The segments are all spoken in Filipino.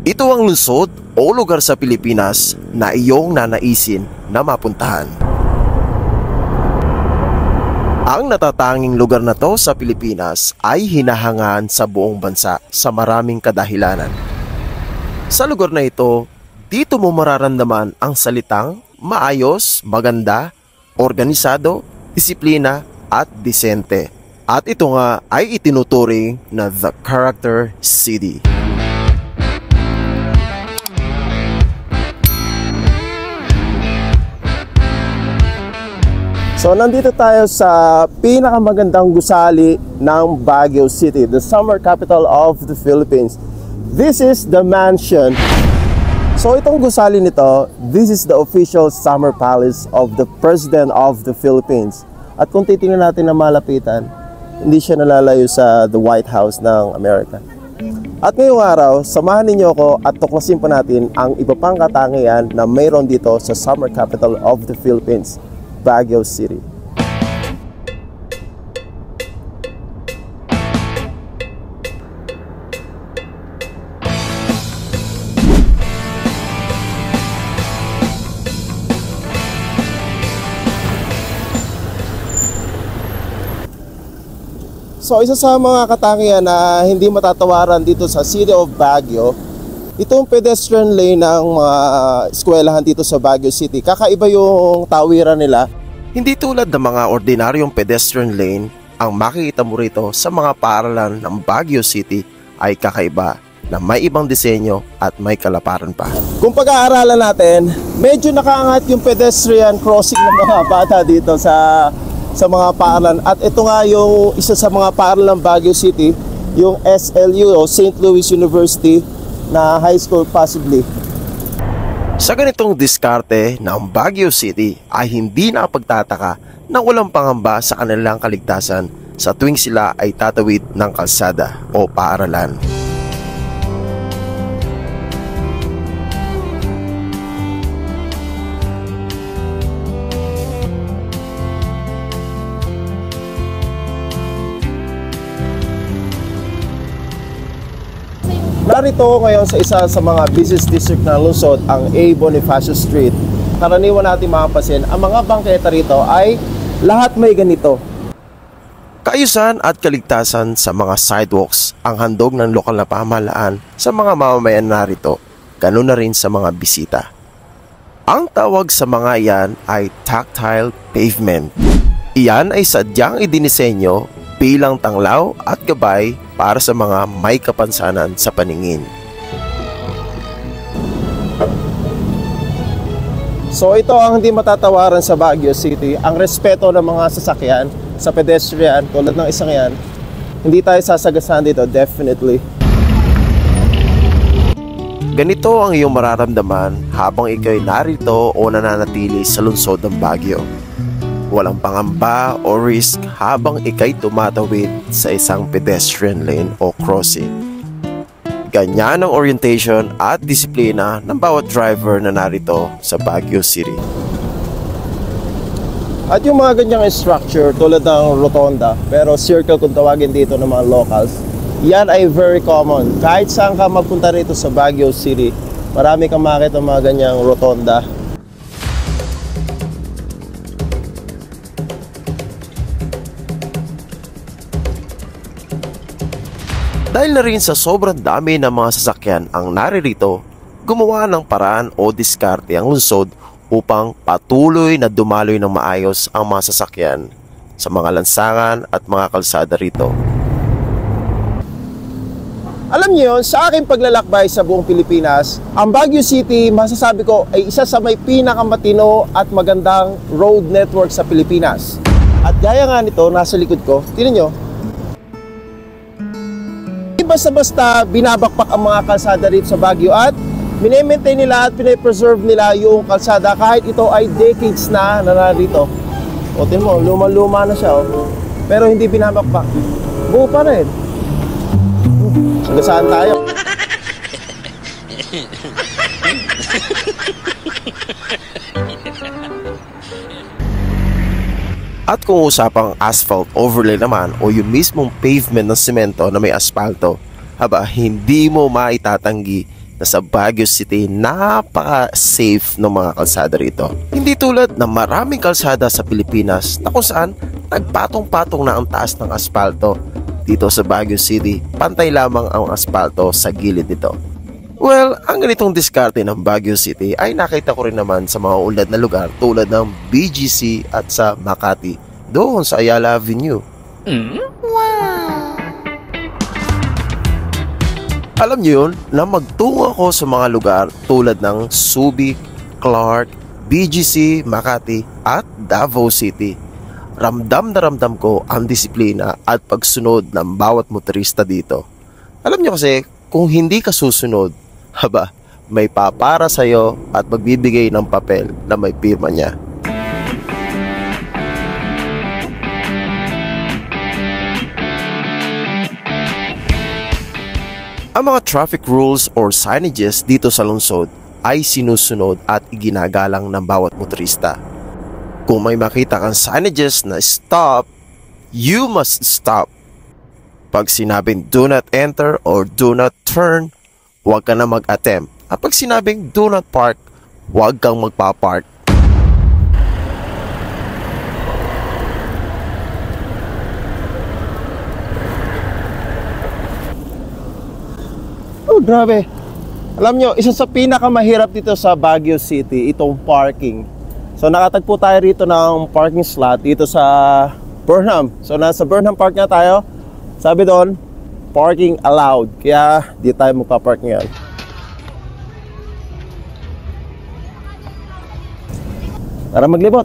Ito ang lungsod o lugar sa Pilipinas na iyong nanaisin na mapuntahan. Ang natatanging lugar na to sa Pilipinas ay hinahangaan sa buong bansa sa maraming kadahilanan. Sa lugar na ito, dito mo mararamdaman ang salitang maayos, maganda, organisado, disiplina at disente. At ito nga ay itinuturing na The Character City. So nandito tayo sa pinakamagandang gusali ng Baguio City, the summer capital of the Philippines. This is the mansion. So itong gusali nito, this is the official summer palace of the President of the Philippines. At kung titingnan natin na malapitan, hindi siya nalalayo sa the White House ng Amerika. At ngayong araw, samahan ninyo ako at tuklasin pa natin ang iba pang katangian na mayroon dito sa summer capital of the Philippines, Baguio City. So isa sa mga katangian na hindi matatawaran dito sa City of Baguio, itong pedestrian lane ng mga eskwelahan dito sa Baguio City. Kakaiba yung tawiran nila. Hindi tulad ng mga ordinaryong pedestrian lane, ang makikita mo rito sa mga paaralan ng Baguio City ay kakaiba na may ibang disenyo at may kalaparan pa. Kung pag-aaralan natin, medyo nakaangat yung pedestrian crossing ng mga bata dito sa mga paaralan. At ito nga yung isa sa mga paaralan ng Baguio City, yung SLU o St. Louis University na high school possibly. Sa ganitong diskarte ng Baguio City ay hindi nakapagtataka na walang pangamba sa kanilang kaligtasan sa tuwing sila ay tatawid ng kalsada o paaralan. Narito ngayon sa isa sa mga business district na lungsod, ang A. Bonifacio Street. Karaniwan natin mapapansin, ang mga bangketa rito ay lahat may ganito. Kaayusan at kaligtasan sa mga sidewalks ang handog ng lokal na pamahalaan sa mga mamamayan narito, ganoon na rin sa mga bisita. Ang tawag sa mga iyan ay tactile pavement. Iyan ay sadyang idinisenyo bilang tanglaw at gabay para sa mga may kapansanan sa paningin. So ito ang hindi matatawaran sa Baguio City, ang respeto ng mga sasakyan sa pedestrian tulad ng isang yan. Hindi tayo sasagasaan dito, definitely. Ganito ang iyong mararamdaman habang ikaw'y narito o nananatili sa lungsod ng Baguio. Walang pangamba o risk habang ika'y tumatawid sa isang pedestrian lane o crossing. Ganyan ang orientation at disiplina ng bawat driver na narito sa Baguio City. At yung mga ganyang structure tulad ng rotonda, pero circle kung tawagin dito ng mga locals, yan ay very common. Kahit saan ka magpunta rito sa Baguio City, marami kang makita mga ganyang rotonda. Dahil na rin sa sobrang dami ng mga sasakyan ang naririto, gumawa ng paraan o diskarte ang lungsod upang patuloy na dumaloy ng maayos ang mga sasakyan sa mga lansangan at mga kalsada rito. Alam niyo, sa aking paglalakbay sa buong Pilipinas, ang Baguio City, masasabi ko, ay isa sa may pinakamatino at magandang road network sa Pilipinas. At gaya nga nito, nasa likod ko, tingnan nyo, basta-basta binabakpak ang mga kalsada rito sa Baguio at mini-maintain nila at pine-preserve nila yung kalsada kahit ito ay decades na narito. O tingnan mo, luma-luma na siya. Oh. Pero hindi binabakpak. Buo pa rin. Saan tayo? At kung usapang asphalt overlay naman o yung mismong pavement ng semento na may asfalto, haba hindi mo maitatanggi na sa Baguio City napaka-safe ng mga kalsada rito. Hindi tulad ng maraming kalsada sa Pilipinas na kung saan nagpatong-patong na ang taas ng asfalto. Dito sa Baguio City, pantay lamang ang asfalto sa gilid nito. Well, ang ganitong diskarte ng Baguio City ay nakita ko rin naman sa mga ulad na lugar tulad ng BGC at sa Makati, doon sa Ayala Avenue. Wow! Alam niyo yun na magtungo ako sa mga lugar tulad ng Subic, Clark, BGC, Makati at Davao City. Ramdam na ramdam ko ang disiplina at pagsunod ng bawat motorista dito. Alam niyo kasi, kung hindi ka susunod, haba, may papara sa'yo at magbibigay ng papel na may pirma niya. Ang mga traffic rules or signages dito sa lungsod ay sinusunod at iginagalang ng bawat motorista. Kung may makita kang signages na stop, you must stop. Pag sinabing do not enter or do not turn, huwag ka na mag-attempt. At pag sinabing do not park, huwag kang magpa-park. Oh, grabe. Alam nyo, isa sa pinakamahirap dito sa Baguio City, itong parking. So nakatagpo tayo rito ng parking slot dito sa Burnham. So nasa Burnham Park nga tayo. Sabi doon, parking allowed. Kaya di tayo magpa-park ngayon. Tara maglibot.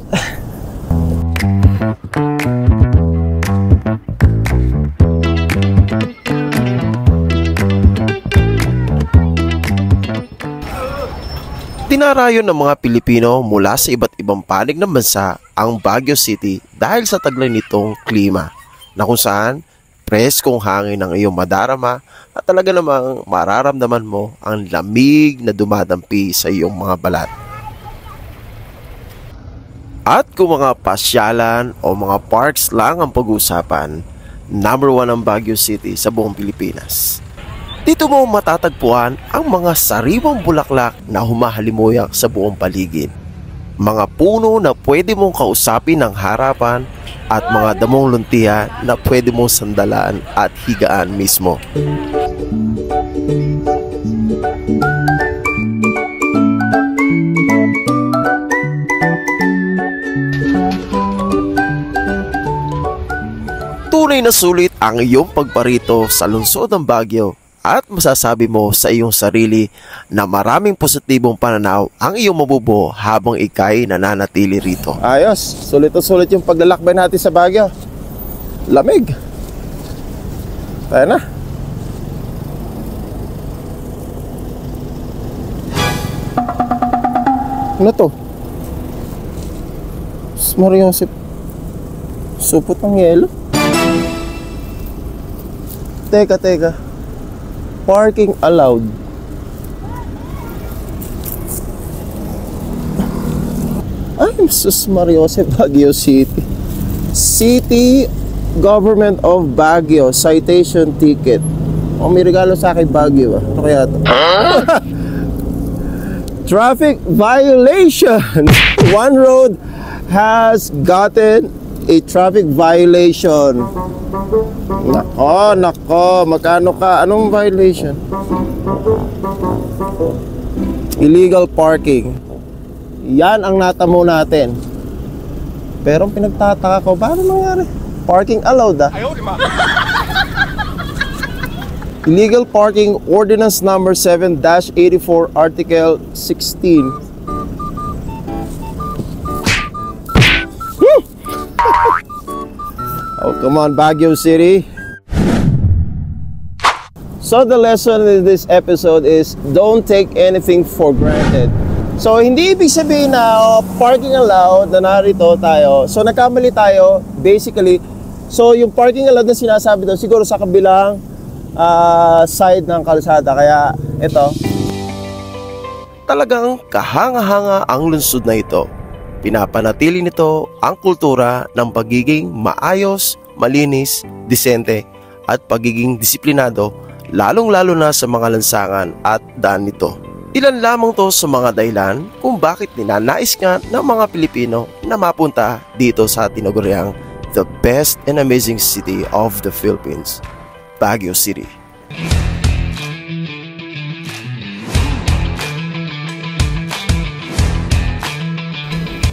Dinarayo ng mga Pilipino mula sa iba't ibang panig ng bansa ang Baguio City dahil sa taglay nitong klima na kung saan preskong hangin ang iyong madarama at talaga namang mararamdaman mo ang lamig na dumadampi sa iyong mga balat. At kung mga pasyalan o mga parks lang ang pag-uusapan, number 1 ang Baguio City sa buong Pilipinas. Dito mo matatagpuan ang mga sariwang bulaklak na humahalimuyak sa buong paligid. Mga puno na pwede mong kausapin ng harapan at mga damong luntian na pwede mong sandalan at higaan mismo. Tunay na sulit ang iyong pagparito sa lungsod ng Baguio. At masasabi mo sa iyong sarili na maraming positibong pananaw ang iyong mabubuo habang ika'y nananatili rito. Ayos, sulit na sulit yung paglalakbay natin sa Baguio. Lamig. Tayo na. Ano to? Mariosip. Supot ng yelo. Teka. Parking allowed. Ay, sus Mariosep, Baguio City. City Government of Baguio citation ticket. Oh, may regalo sa akin Baguio. Ano kaya ito? Traffic violation. One road has gotten a traffic violation. Nako, magkano ka? Anong violation? Illegal parking. Yan ang natamo natin. Pero ang pinagtataka ko, paano nangyari? Parking allowed ah. Illegal parking ordinance number 7-84 article 16. Oh, come on, Baguio City. So the lesson in this episode is don't take anything for granted. So hindi ibig sabihin na parking allowed na narito tayo. So nagkamali tayo basically. So yung parking allowed na sinasabi doon siguro sa kabilang side ng kalsada. Kaya ito. Talagang kahanga-hanga ang lungsod na ito. Pinapanatili nito ang kultura ng pagiging maayos, malinis, disente at pagiging disiplinado lalong-lalo na sa mga lansangan at daan nito. Ilan lamang to sa mga dahilan kung bakit ninanais nga ng mga Pilipino na mapunta dito sa tinaguriang the best and amazing city of the Philippines, Baguio City.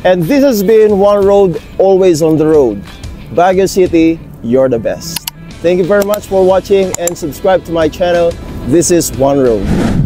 And this has been One Road, Always on the Road. Baguio City, you're the best. Thank you very much for watching and subscribe to my channel. This is One Road.